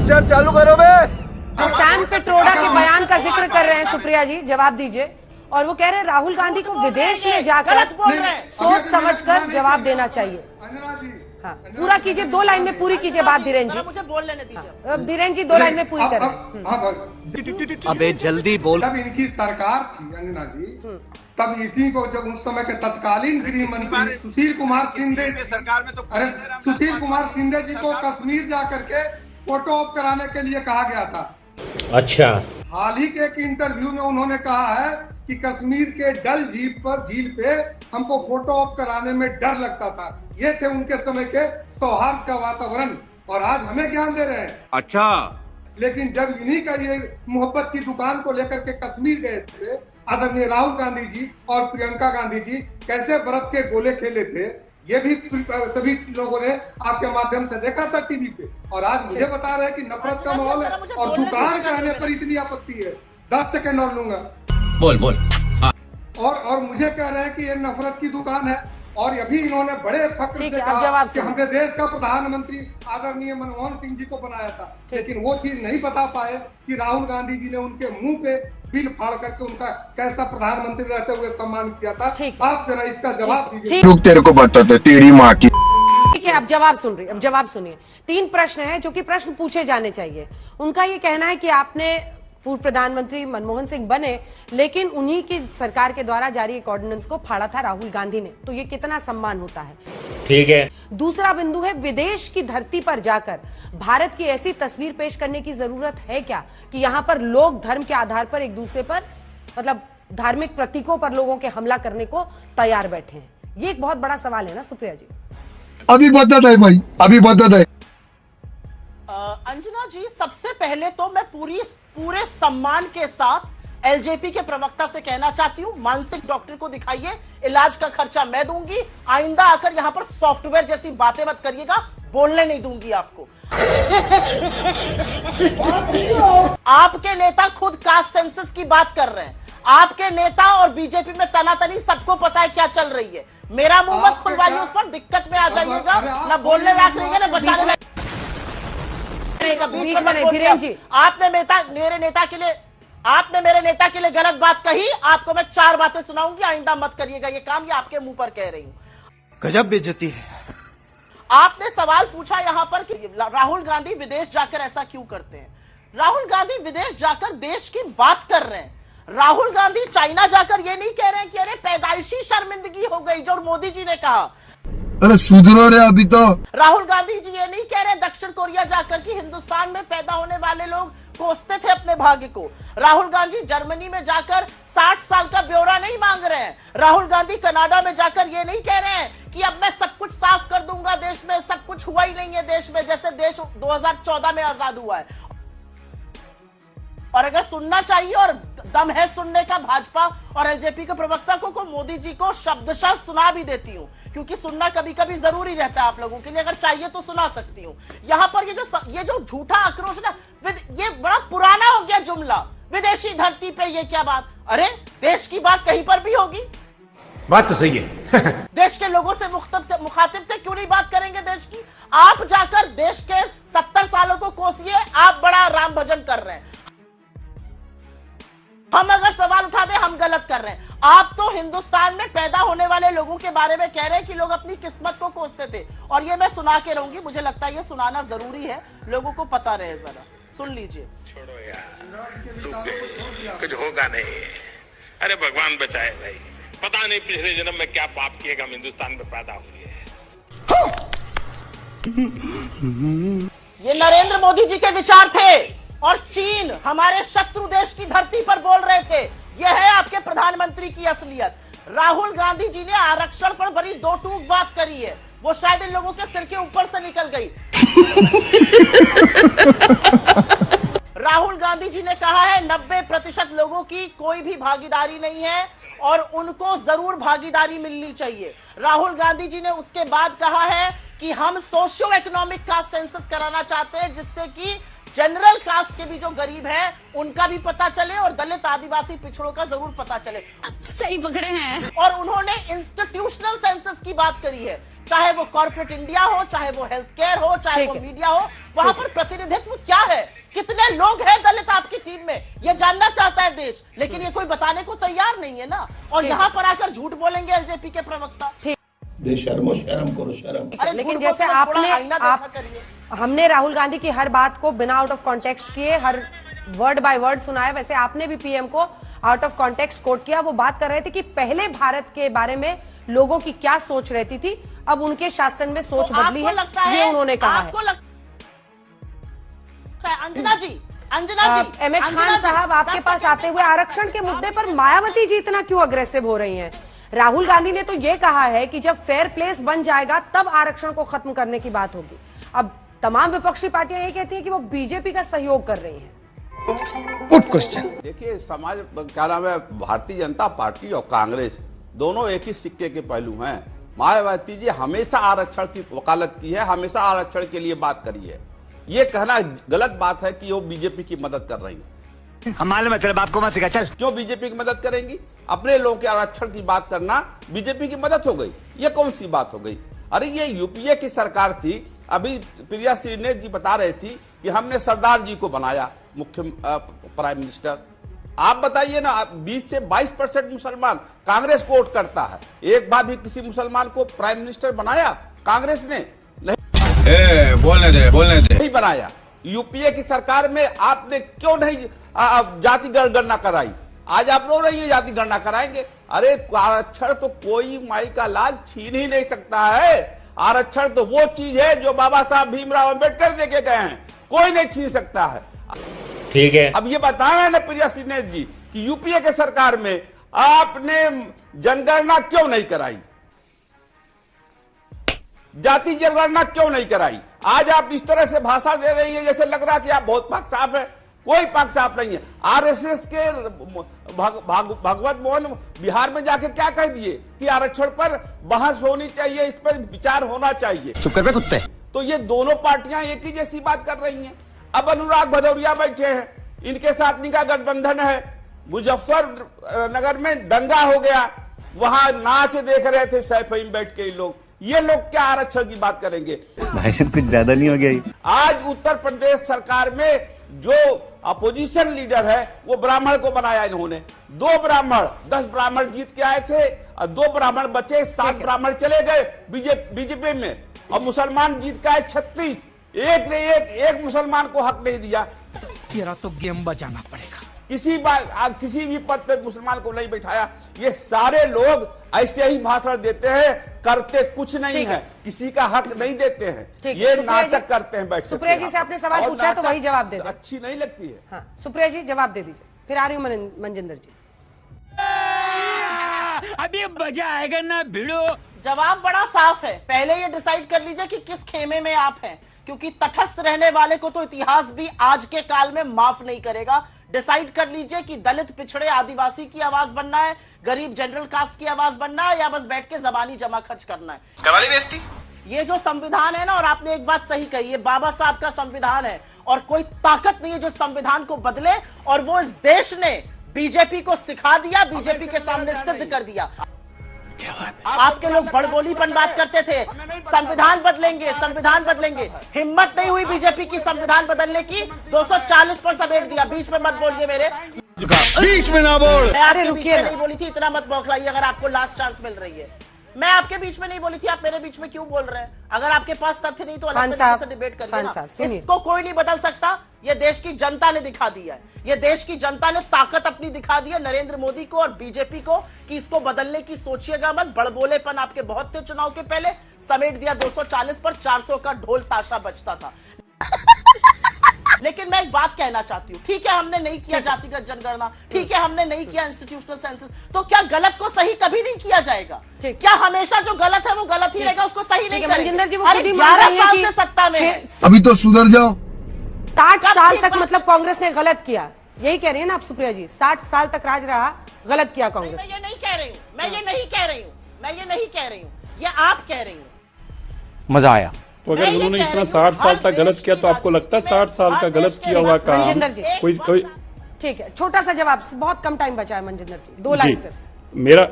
Picture चालू करो बे। Sam Pitroda के बयान का जिक्र कर रहे हैं सुप्रिया जी, जवाब दीजिए। और वो कह रहे हैं राहुल गांधी को विदेश में जाकर सोच समझकर जवाब देना चाहिए। हाँ, पूरा कीजिए, 2 लाइन में पूरी कीजिए बात धीरेन्द्र जी। मुझे बोल लेने दीजिए। अब धीरेन्द्र जी 2 लाइन में पूरी करें। अबे जल्दी बोल। जब इनकी सरकार थी अंजना जी, तब इसी को जब उस समय के तत्कालीन गृह मंत्री सुशील कुमार शिंदे सरकार में तो सुशील कुमार शिंदे जी को कश्मीर जाकर के फोटो ऑप कराने के लिए कहा गया था। अच्छा, हाल ही के एक इंटरव्यू में उन्होंने कहा है कि कश्मीर के डल झील पे हमको फोटो ऑप कराने में डर लगता था। ये थे उनके समय के सौहार्द का वातावरण, और आज हमें ज्ञान दे रहे हैं। अच्छा, लेकिन जब इन्हीं का ये मोहब्बत की दुकान को लेकर के कश्मीर गए थे, आदरणीय राहुल गांधी जी और प्रियंका गांधी जी कैसे बर्फ के गोले खेले थे, ये भी सभी लोगों ने आपके माध्यम से देखा था टीवी पे। और आज मुझे बता रहे हैं कि नफरत का माहौल है और दुकान कहने पर इतनी आपत्ति है। 10 सेकंड और लूंगा। बोल। और मुझे कह रहे हैं कि ये नफरत की दुकान है। और अभी इन्होंने बड़े फख्र से कहा कि हमने देश का प्रधानमंत्री आदरणीय मनमोहन सिंह जी को बनाया था, लेकिन वो चीज नहीं बता पाए कि राहुल गांधी जी ने उनके मुंह पे बिल फाड़ करके उनका कैसा प्रधानमंत्री रहते हुए सम्मान किया था। आप जरा इसका जवाब दीजिए। रुक, तेरे को बताते तेरी माँ की। ठीक है, अब जवाब सुनिए। 3 प्रश्न हैं जो कि प्रश्न पूछे जाने चाहिए। उनका ये कहना है कि आपने पूर्व प्रधानमंत्री मनमोहन सिंह बने, लेकिन उन्हीं की सरकार के द्वारा जारी एक ऑर्डिनेंस को फाड़ा था राहुल गांधी ने, तो ये कितना सम्मान होता है? ठीक है। दूसरा बिंदु है, विदेश की धरती पर जाकर भारत की ऐसी तस्वीर पेश करने की जरूरत है क्या कि यहाँ पर लोग धर्म के आधार पर एक दूसरे पर, मतलब धार्मिक प्रतीकों पर लोगों के हमला करने को तैयार बैठे हैं? ये एक बहुत बड़ा सवाल है ना सुप्रिया जी। अभी बता दे भाई, अभी बता दे। अंजना जी, सबसे पहले तो मैं पूरे सम्मान के साथ एलजेपी के प्रवक्ता से कहना चाहती हूं, मानसिक डॉक्टर को दिखाइए, इलाज का खर्चा मैं दूंगी। आइंदा आकर यहां पर सॉफ्टवेयर जैसी बातें मत करिएगा, बोलने नहीं दूंगी आपको। आपके नेता खुद कास्ट सेंसस की बात कर रहे हैं। आपके नेता और बीजेपी में तनातनी सबको पता है क्या चल रही है। मेरा मुंह मत खुलवाइए, उस पर दिक्कत में आ जाइएगा। ना बोलने लायक रहिएगा, ना बचाने लायक। धीरेन्द्र जी, आपने मेरे नेता के लिए गलत बात कही, आपको मैं 4 बातें सुनाऊंगी। आइंदा मत करिएगा ये काम, ये आपके मुंह पर कह रही हूं। गजब बेइज्जती है। आपने सवाल पूछा यहां पर कि राहुल गांधी विदेश जाकर ऐसा क्यों करते हैं। राहुल गांधी विदेश जाकर देश की बात कर रहे हैं। राहुल गांधी चाइना जाकर ये नहीं कह रहे हैं कि अरे पैदाइशी शर्मिंदगी हो गई, जो मोदी जी ने कहा। अरे सुधरो रे अभी तो। राहुल गांधी जी ये नहीं कह रहे दक्षिण कोरिया जाकर कि हिंदुस्तान में पैदा होने वाले लोग कोसते थे अपने भाग्य को। राहुल गांधी जर्मनी में जाकर 60 साल का ब्यौरा नहीं मांग रहे हैं। राहुल गांधी कनाडा में जाकर ये नहीं कह रहे हैं कि अब मैं सब कुछ साफ कर दूंगा देश में, सब कुछ हुआ ही नहीं है देश में, जैसे देश 2014 में आजाद हुआ है। और अगर सुनना चाहिए और दम है सुनने का भाजपा और एलजेपी के प्रवक्ता को मोदी जी को शब्दशः सुना भी देती हूं, क्योंकि सुनना कभी कभी जरूरी रहता है आप लोगों के लिए। अगर चाहिए तो सुना सकती हूं। यहां पर ये जो झूठा आक्रोश ना, ये बड़ा पुराना हो गया जुमला। विदेशी धरती पे ये क्या बात? अरे देश की बात कहीं पर भी होगी। बात तो सही है। देश के लोगों से मुखातिब थे, क्यों नहीं बात करेंगे देश की? आप जाकर देश के 70 सालों को कोसिए, आप बड़ा राम भजन कर रहे हैं। हम अगर सवाल उठा दे हम गलत कर रहे हैं। आप तो हिंदुस्तान में पैदा होने वाले लोगों के बारे में कह रहे हैं कि लोग अपनी किस्मत को कोसते थे, और ये मैं सुना के रहूंगी। मुझे लगता है ये सुनाना जरूरी है, लोगों को पता रहे। जरा सुन लीजिए। छोड़ो यार, कुछ होगा नहीं। अरे भगवान बचाए भाई, पता नहीं पिछले जन्म में क्या पाप किएगा, हम हिंदुस्तान में पैदा हुए। ये नरेंद्र मोदी जी के विचार थे, और चीन हमारे शत्रु देश की धरती पर बोल रहे थे। यह है आपके प्रधानमंत्री की असलियत। राहुल गांधी जी ने आरक्षण पर बड़ी 2 टूक बात करी है, वो शायद इन लोगों के सिर के ऊपर से निकल गई। राहुल गांधी जी ने कहा है 90% लोगों की कोई भी भागीदारी नहीं है और उनको जरूर भागीदारी मिलनी चाहिए। राहुल गांधी जी ने उसके बाद कहा है कि हम सोशियो इकोनॉमिक कास्ट सेंसस कराना चाहते हैं, जिससे कि जनरल कास्ट के भी जो गरीब हैं उनका भी पता चले और दलित आदिवासी पिछड़ों का जरूर पता चले। सही पकड़े हैं। और उन्होंने इंस्टीट्यूशनल सेंसस की बात करी है चाहे वो कॉर्पोरेट इंडिया हो, चाहे वो हेल्थ केयर हो, चाहे वो मीडिया हो, वहां पर प्रतिनिधित्व क्या है? कितने लोग हैं दलित आपकी टीम में? ये जानना चाहता है देश, लेकिन ये कोई बताने को तैयार नहीं है ना। और यहाँ पर आकर झूठ बोलेंगे एलजेपी के प्रवक्ता। बेशर्मो, शर्म करो, शर्म। अरे लेकिन जैसे हमने राहुल गांधी की हर बात को बिना आउट ऑफ कॉन्टेक्स्ट किए हर वर्ड बाय वर्ड सुनाया, वैसे आपने भी पीएम को आउट ऑफ कॉन्टेक्स्ट कोट किया। वो बात कर रहे थे कि पहले भारत के बारे में लोगों की क्या सोच रहती थी, अब उनके शासन में सोच बदली है, ये उन्होंने कहा है। अंजना जी एमएच खान साहब, आपके पास आते हुए आरक्षण के मुद्दे पर मायावती जी इतना क्यों अग्रेसिव हो रही हैं? राहुल गांधी ने तो ये कहा है कि जब फेयर प्लेस बन जाएगा तब आरक्षण को खत्म करने की बात होगी। अब तमाम विपक्षी पार्टियां ये कहती हैं कि वो बीजेपी का सहयोग कर रही हैं। Good question. देखिए, समाज क्या नाम है, भारतीय जनता पार्टी और कांग्रेस दोनों एक ही सिक्के के पहलू हैं। मायावती जी हमेशा आरक्षण की वकालत की है, हमेशा आरक्षण के लिए बात करी है। ये कहना गलत बात है कि वो बीजेपी की मदद कर रही है। हमारे मतलब बाप को मत सिखा, चल। क्यों बीजेपी की मदद करेंगी? अपने लोगों के आरक्षण की बात करना बीजेपी की मदद हो गई? ये कौन सी बात हो गई? अरे ये यूपीए की सरकार थी। अभी प्रिया श्रीनेश जी बता रहे थी कि हमने सरदार जी को बनाया मुख्य प्राइम मिनिस्टर। आप बताइए ना, 20 से 22% मुसलमान कांग्रेस को वोट करता है, एक बार भी किसी मुसलमान को प्राइम मिनिस्टर बनाया कांग्रेस ने? बोलने दे नहीं बनाया। यूपीए की सरकार में आपने क्यों नहीं जाति गणना कराई? आज आप रो रही है जाति गणना कराएंगे। अरे आरक्षण तो कोई माई का लाल छीन ही नहीं सकता है। आरक्षण तो वो चीज है जो बाबा साहब भीमराव अंबेडकर देके गए हैं, कोई नहीं छीन सकता है। ठीक है, अब ये बताना है ना प्रिया श्रीनेश जी कि यूपीए के सरकार में आपने जनगणना क्यों नहीं कराई, जाति जनगणना क्यों नहीं कराई? आज आप इस तरह से भाषा दे रही है जैसे लग रहा कि आप बहुत पक्ष साफ है। कोई पक्ष साफ नहीं है। आरएसएस के भगवत मोहन बिहार में जाके क्या कह दिए कि आरक्षण पर बहस होनी चाहिए, इस पर विचार होना चाहिए। चुप कर बे कुत्ते। तो ये दोनों पार्टियां एक ही जैसी बात कर रही हैं। अब अनुराग भदौरिया बैठे हैं, इनके साथ इनका गठबंधन है। मुजफ्फरनगर में दंगा हो गया, वहां नाच देख रहे थे सैफईम बैठ के लोग। ये लोग क्या आरक्षण की बात करेंगे? भाई साहब कुछ ज्यादा नहीं हो गया? आज उत्तर प्रदेश सरकार में जो अपोजिशन लीडर है वो ब्राह्मण को बनाया इन्होंने। 2 ब्राह्मण, 10 ब्राह्मण जीत के आए थे और 2 ब्राह्मण बचे, 7 ब्राह्मण चले गए बीजेपी में। और मुसलमान जीत के आए 36। एक ने एक मुसलमान को हक नहीं दिया। तेरा तो गेम बजाना पड़ेगा। किसी भी पद पे मुसलमान को नहीं बैठाया। ये सारे लोग ऐसे ही भाषण देते हैं, करते कुछ नहीं है, किसी का हक नहीं देते हैं, ये नाटक करते हैं बैठ। सुप्रिया जी से आपने सवाल पूछा तो वही जवाब दे दो। अच्छी नहीं लगती है। हाँ, सुप्रिया जी जवाब दे दीजिए, फिर आ रही हूँ मनजिंदर जी। अभी मजा आएगा ना भिड़ो। जवाब बड़ा साफ है। पहले ये डिसाइड कर लीजिए कि किस खेमे में आप हैं, क्योंकि तटस्थ रहने वाले को तो इतिहास भी आज के काल में माफ नहीं करेगा। डिसाइड कर लीजिए कि दलित, पिछड़े, आदिवासी की आवाज बनना है, गरीब जनरल कास्ट की आवाज बनना है, या बस बैठ के जबानी जमा खर्च करना है। करा ली बेइज्जती। ये जो संविधान है ना, और आपने एक बात सही कही, ये बाबा साहब का संविधान है और कोई ताकत नहीं है जो संविधान को बदले। और वो इस देश ने बीजेपी को सिखा दिया, बीजेपी के सामने सिद्ध कर दिया। आपके लोग बड़बोलीपन बात करते थे, संविधान बदलेंगे, संविधान बदलेंगे। हिम्मत नहीं हुई बीजेपी की संविधान बदलने की। 240 पर समेट दिया। बीच में मत बोलिए मेरे, बीच में ना बोल। मैं आपके बीच में नहीं बोली थी, इतना मत बौखलाइए। अगर आपको लास्ट चांस मिल रही है, मैं आपके बीच में नहीं बोली थी, आप मेरे बीच में क्यों बोल रहे हैं? अगर आपके पास तथ्य नहीं तो अलग तरीके से डिबेट करिए ना। इसको कोई नहीं बदल सकता। ये देश की जनता ने दिखा दिया है, ये देश की जनता ने ताकत अपनी दिखा दी है नरेंद्र मोदी को और बीजेपी को कि इसको बदलने की सोचिएगा मत। बड़बोलेपन आपके बहुत थे चुनाव के पहले, समेट दिया 240 पर। 400 का ढोल ताशा बजता था। लेकिन मैं एक बात कहना चाहती हूँ, ठीक है हमने नहीं किया जातिगत जनगणना, ठीक है हमने नहीं किया इंस्टीट्यूशनल सेंसस, तो क्या गलत को सही कभी नहीं किया जाएगा? क्या हमेशा जो गलत है वो गलत ही रहेगा, उसको सही नहीं करेंगे? मनजिंदर जी, वो अरे 11 साल से सत्ता में है। अभी तो सुधर जाओ। 60 साल तक मतलब कांग्रेस ने गलत किया, यही कह रही है ना आप सुप्रिया जी? 60 साल तक राज रहा, गलत किया कांग्रेस। मैं ये नहीं कह रही हूँ, मैं ये नहीं कह रही हूँ, मैं ये नहीं कह रही हूँ, ये आप कह रही हूँ। मजा आया। तो अगर उन्होंने इतना 60 साल तक गलत किया तो आपको लगता है 60 साल का गलत किया हुआ काम मनजिंदर जी कोई? ठीक है, छोटा सा जवाब, बहुत कम टाइम बचा है मनजिंदर जी, 2 लाइन सिर्फ। मेरा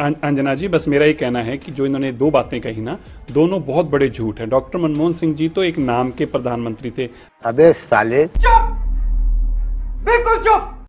अंजना जी, बस मेरा ये कहना है कि जो इन्होंने दो बातें कही ना, दोनों बहुत बड़े झूठ हैं। डॉक्टर मनमोहन सिंह जी तो एक नाम के प्रधानमंत्री थे। अबे साले चुप, बिल्कुल चुप।